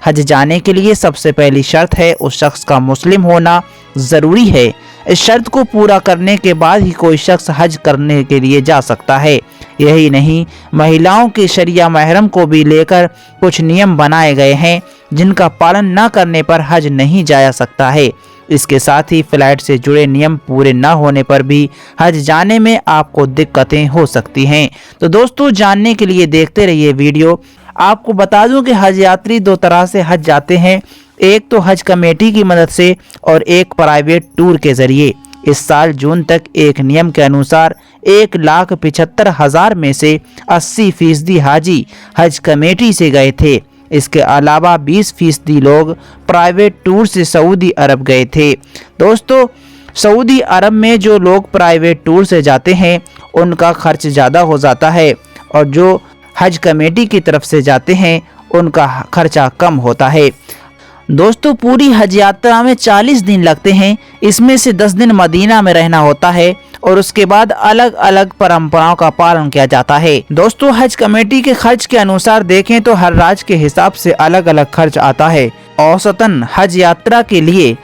हज जाने के लिए सबसे पहली शर्त है उस शख्स का मुस्लिम होना ज़रूरी है। इस शर्त को पूरा करने के बाद ही कोई शख्स हज करने के लिए जा सकता है। यही नहीं, महिलाओं के शरिया महरम को भी लेकर कुछ नियम बनाए गए हैं जिनका पालन न करने पर हज नहीं जाया सकता है। इसके साथ ही फ्लाइट से जुड़े नियम पूरे न होने पर भी हज जाने में आपको दिक्कतें हो सकती हैं। तो दोस्तों, जानने के लिए देखते रहिए वीडियो। आपको बता दूं कि हज यात्री दो तरह से हज जाते हैं, एक तो हज कमेटी की मदद से और एक प्राइवेट टूर के जरिए। इस साल जून तक एक नियम के अनुसार 1,75,000 में से 80% हाजी हज कमेटी से गए थे। इसके अलावा 20% लोग प्राइवेट टूर से सऊदी अरब गए थे। दोस्तों, सऊदी अरब में जो लोग प्राइवेट टूर से जाते हैं उनका खर्च ज़्यादा हो जाता है और जो हज कमेटी की तरफ से जाते हैं उनका खर्चा कम होता है। दोस्तों, पूरी हज यात्रा में 40 दिन लगते हैं। इसमें से 10 दिन मदीना में रहना होता है और उसके बाद अलग अलग परंपराओं का पालन किया जाता है। दोस्तों, हज कमेटी के खर्च के अनुसार देखें तो हर राज्य के हिसाब से अलग अलग खर्च आता है। औसतन हज यात्रा के लिए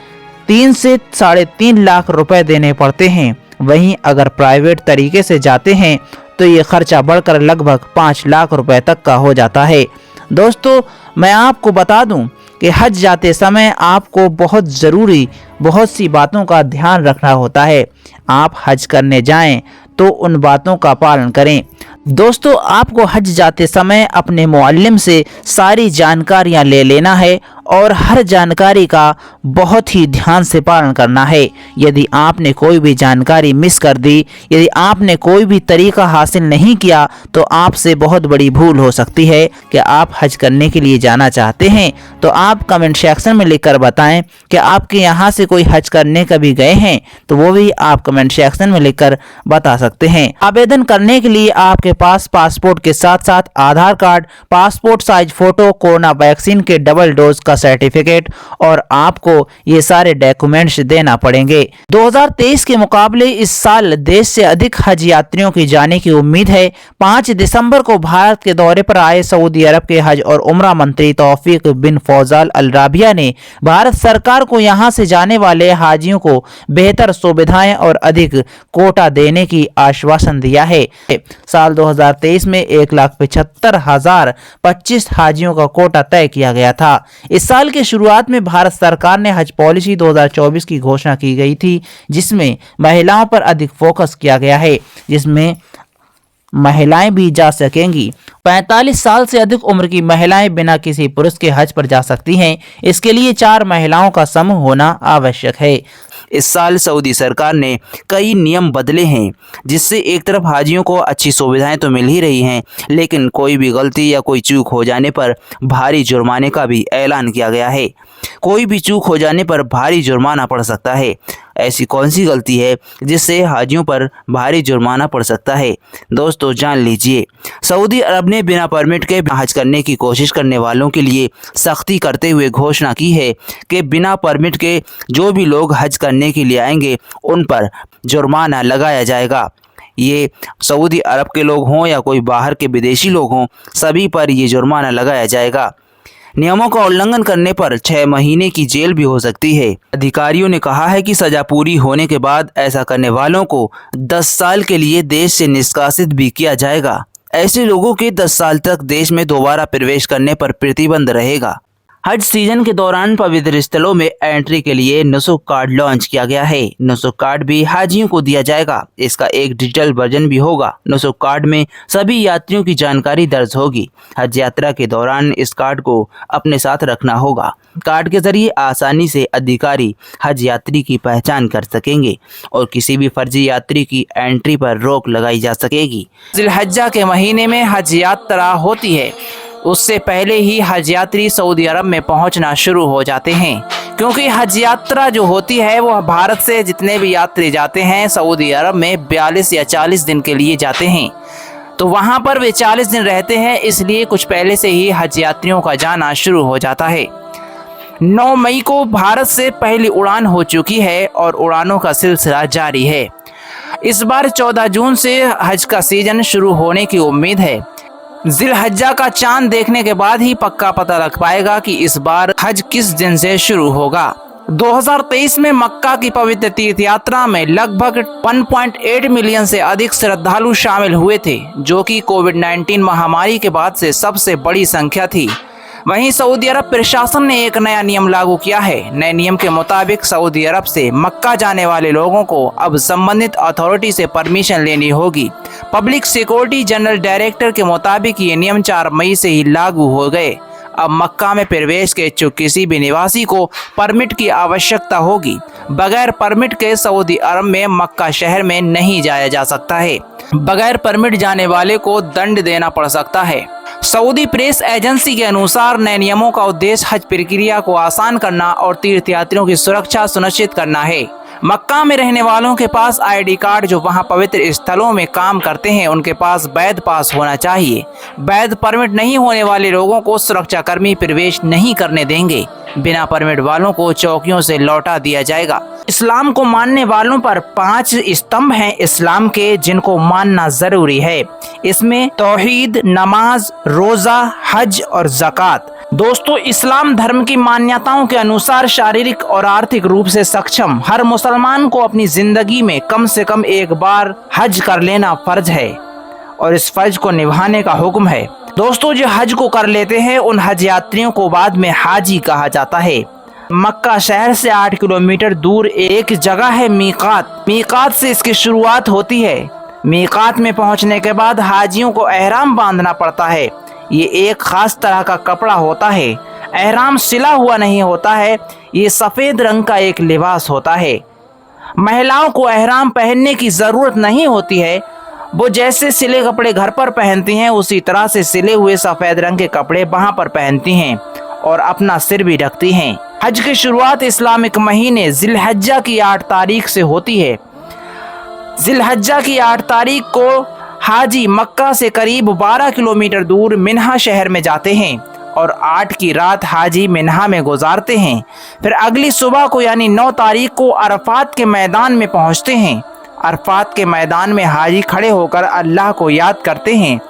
3 से 3.5 लाख रुपए देने पड़ते हैं। वहीं अगर प्राइवेट तरीके से जाते हैं तो ये खर्चा बढ़कर लगभग 5 लाख रुपए तक का हो जाता है। दोस्तों, मैं आपको बता दूं कि हज जाते समय आपको बहुत सी बातों का ध्यान रखना होता है। आप हज करने जाएं तो उन बातों का पालन करें। दोस्तों, आपको हज जाते समय अपने मुअल्लिम से सारी जानकारियां ले लेना है और हर जानकारी का बहुत ही ध्यान से पालन करना है। यदि आपने कोई भी जानकारी मिस कर दी, यदि आपने कोई भी तरीका हासिल नहीं किया तो आपसे बहुत बड़ी भूल हो सकती है। कि आप हज करने के लिए जाना चाहते हैं तो आप कमेंट सेक्शन में लिखकर बताएं कि आपके यहाँ से कोई हज करने कभी गए हैं, तो वो भी आप कमेंट सेक्शन में लिखकर बता सकते हैं। आवेदन करने के लिए आपके पास पासपोर्ट के साथ साथ Aadhaar card, passport size photo, corona vaccine के डबल डोज का सर्टिफिकेट और आपको ये सारे डॉक्यूमेंट्स देना पड़ेंगे। 2023 के मुकाबले इस साल देश से अधिक हज यात्रियों की जाने की उम्मीद है। 5 दिसंबर को भारत के दौरे पर आए सऊदी अरब के हज और उम्रा मंत्री तौफीक बिन फौजाल अल राबिया ने भारत सरकार को यहां से जाने वाले हाजियों को बेहतर सुविधाएं और अधिक कोटा देने की आश्वासन दिया है। साल 2023 में 1,75,025 हाजियों का कोटा तय किया गया था। इस साल के शुरुआत में भारत सरकार ने हज पॉलिसी 2024 की घोषणा की गई थी, जिसमें महिलाओं पर अधिक फोकस किया गया है, जिसमें महिलाएं भी जा सकेंगी। 45 साल से अधिक उम्र की महिलाएं बिना किसी पुरुष के हज पर जा सकती हैं। इसके लिए 4 महिलाओं का समूह होना आवश्यक है। इस साल सऊदी सरकार ने कई नियम बदले हैं, जिससे एक तरफ हाजियों को अच्छी सुविधाएं तो मिल ही रही हैं, लेकिन कोई भी गलती या कोई चूक हो जाने पर भारी जुर्माने का भी ऐलान किया गया है। कोई भी चूक हो जाने पर भारी जुर्माना पड़ सकता है। ऐसी कौन सी गलती है जिससे हाजियों पर भारी जुर्माना पड़ सकता है? दोस्तों, जान लीजिए। सऊदी अरब ने बिना परमिट के हज करने की कोशिश करने वालों के लिए सख्ती करते हुए घोषणा की है कि बिना परमिट के जो भी लोग हज करने के लिए आएंगे उन पर जुर्माना लगाया जाएगा। ये सऊदी अरब के लोग हों या कोई बाहर के विदेशी लोग हों, सभी पर ये जुर्माना लगाया जाएगा। नियमों का उल्लंघन करने पर 6 महीने की जेल भी हो सकती है। अधिकारियों ने कहा है कि सजा पूरी होने के बाद ऐसा करने वालों को 10 साल के लिए देश से निष्कासित भी किया जाएगा। ऐसे लोगों के 10 साल तक देश में दोबारा प्रवेश करने पर प्रतिबंध रहेगा। हज सीजन के दौरान पवित्र स्थलों में एंट्री के लिए नुसुक कार्ड लॉन्च किया गया है। नुसुक कार्ड भी हाजियों को दिया जाएगा। इसका एक डिजिटल वर्जन भी होगा। नुसुक कार्ड में सभी यात्रियों की जानकारी दर्ज होगी। हज यात्रा के दौरान इस कार्ड को अपने साथ रखना होगा। कार्ड के जरिए आसानी से अधिकारी हज यात्री की पहचान कर सकेंगे और किसी भी फर्जी यात्री की एंट्री पर रोक लगाई जा सकेगी। जिलहज्जा के महीने में हज यात्रा होती है, उससे पहले ही हज यात्री सऊदी अरब में पहुंचना शुरू हो जाते हैं, क्योंकि हज यात्रा जो होती है वो भारत से जितने भी यात्री जाते हैं सऊदी अरब में 42 या 40 दिन के लिए जाते हैं, तो वहां पर वे 40 दिन रहते हैं। इसलिए कुछ पहले से ही हज यात्रियों का जाना शुरू हो जाता है। 9 मई को भारत से पहली उड़ान हो चुकी है और उड़ानों का सिलसिला जारी है। इस बार 14 जून से हज का सीजन शुरू होने की उम्मीद है। जिलहज्जा का चांद देखने के बाद ही पक्का पता लग पाएगा कि इस बार हज किस दिन से शुरू होगा। 2023 में मक्का की पवित्र तीर्थ यात्रा में लगभग 1.8 मिलियन से अधिक श्रद्धालु शामिल हुए थे, जो कि कोविड-19 महामारी के बाद से सबसे बड़ी संख्या थी। वहीं सऊदी अरब प्रशासन ने एक नया नियम लागू किया है। नए नियम के मुताबिक सऊदी अरब से मक्का जाने वाले लोगों को अब संबंधित अथॉरिटी से परमिशन लेनी होगी। पब्लिक सिक्योरिटी जनरल डायरेक्टर के मुताबिक ये नियम 4 मई से ही लागू हो गए। अब मक्का में प्रवेश के इच्छुक किसी भी निवासी को परमिट की आवश्यकता होगी। बगैर परमिट के सऊदी अरब में मक्का शहर में नहीं जाया जा सकता है। बगैर परमिट जाने वाले को दंड देना पड़ सकता है। सऊदी प्रेस एजेंसी के अनुसार नए नियमों का उद्देश्य हज प्रक्रिया को आसान करना और तीर्थयात्रियों की सुरक्षा सुनिश्चित करना है। मक्का में रहने वालों के पास आईडी कार्ड, जो वहां पवित्र स्थलों में काम करते हैं, उनके पास वैध पास होना चाहिए। वैध परमिट नहीं होने वाले लोगों को सुरक्षाकर्मी प्रवेश नहीं करने देंगे। बिना परमिट वालों को चौकियों से लौटा दिया जाएगा। इस्लाम को मानने वालों पर 5 स्तंभ हैं इस्लाम के, जिनको मानना जरूरी है। इसमें तौहीद, नमाज, रोजा, हज और ज़कात। दोस्तों, इस्लाम धर्म की मान्यताओं के अनुसार शारीरिक और आर्थिक रूप से सक्षम हर मुसलमान को अपनी जिंदगी में कम से कम एक बार हज कर लेना फर्ज है और इस फर्ज को निभाने का हुक्म है। दोस्तों, जो हज को कर लेते हैं उन हज यात्रियों को बाद में हाजी कहा जाता है। मक्का शहर से 8 किलोमीटर दूर एक जगह है मीकात। मीकात से इसकी शुरुआत होती है। मीकात में पहुंचने के बाद हाजियों को एहराम बांधना पड़ता है। ये एक खास तरह का कपड़ा होता है। एहराम सिला हुआ नहीं होता है, ये सफ़ेद रंग का एक लिबास होता है। महिलाओं को एहराम पहनने की ज़रूरत नहीं होती है। वो जैसे सिले कपड़े घर पर पहनती हैं, उसी तरह से सिले हुए सफ़ेद रंग के कपड़े वहाँ पर पहनती हैं और अपना सिर भी ढकती हैं। हज की शुरुआत इस्लामिक महीने जिलहज्जा की 8 तारीख से होती है। जिलहज्जा की 8 तारीख को हाजी मक्का से करीब 12 किलोमीटर दूर मिन्हा शहर में जाते हैं और 8 की रात हाजी मिन्हा में गुजारते हैं। फिर अगली सुबह को यानी 9 तारीख को अरफात के मैदान में पहुंचते हैं। अरफात के मैदान में हाजी खड़े होकर अल्लाह को याद करते हैं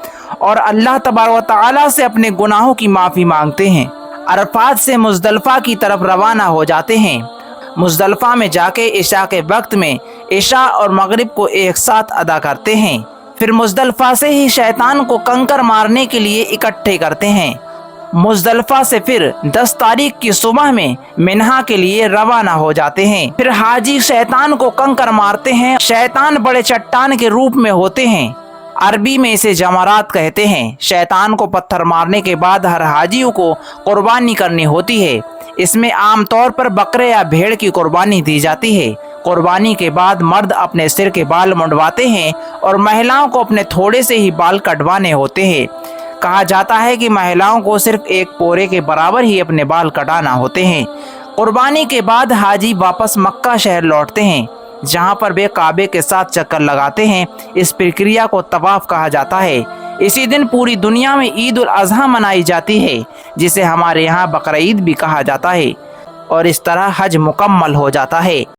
और अल्लाह तबारक व तआला से अपने गुनाहों की माफ़ी मांगते हैं। अरफात से मुज़दलिफ़ा की तरफ रवाना हो जाते हैं। मुज़दलिफ़ा में जाके इशा के वक्त में इशा और मगरिब को एक साथ अदा करते हैं। फिर मुज़दलिफ़ा से ही शैतान को कंकर मारने के लिए इकट्ठे करते हैं। मुज़दलिफ़ा से फिर 10 तारीख की सुबह में मिन्हा के लिए रवाना हो जाते हैं। फिर हाजी शैतान को कंकर मारते हैं। शैतान बड़े चट्टान के रूप में होते हैं। अरबी में इसे जमारात कहते हैं। शैतान को पत्थर मारने के बाद हर हाजियों को कुर्बानी करनी होती है। इसमें आमतौर पर बकरे या भेड़ की कुर्बानी दी जाती है। कुर्बानी के बाद मर्द अपने सिर के बाल मुंडवाते हैं और महिलाओं को अपने थोड़े से ही बाल कटवाने होते हैं। कहा जाता है कि महिलाओं को सिर्फ 1 पोरे के बराबर ही अपने बाल कटाना होते हैं। कुर्बानी के बाद हाजी वापस मक्का शहर लौटते हैं, जहां पर वे काबे के साथ चक्कर लगाते हैं। इस प्रक्रिया को तवाफ कहा जाता है। इसी दिन पूरी दुनिया में ईद उल अज़हा मनाई जाती है, जिसे हमारे यहाँ बकरीद भी कहा जाता है और इस तरह हज मुकम्मल हो जाता है।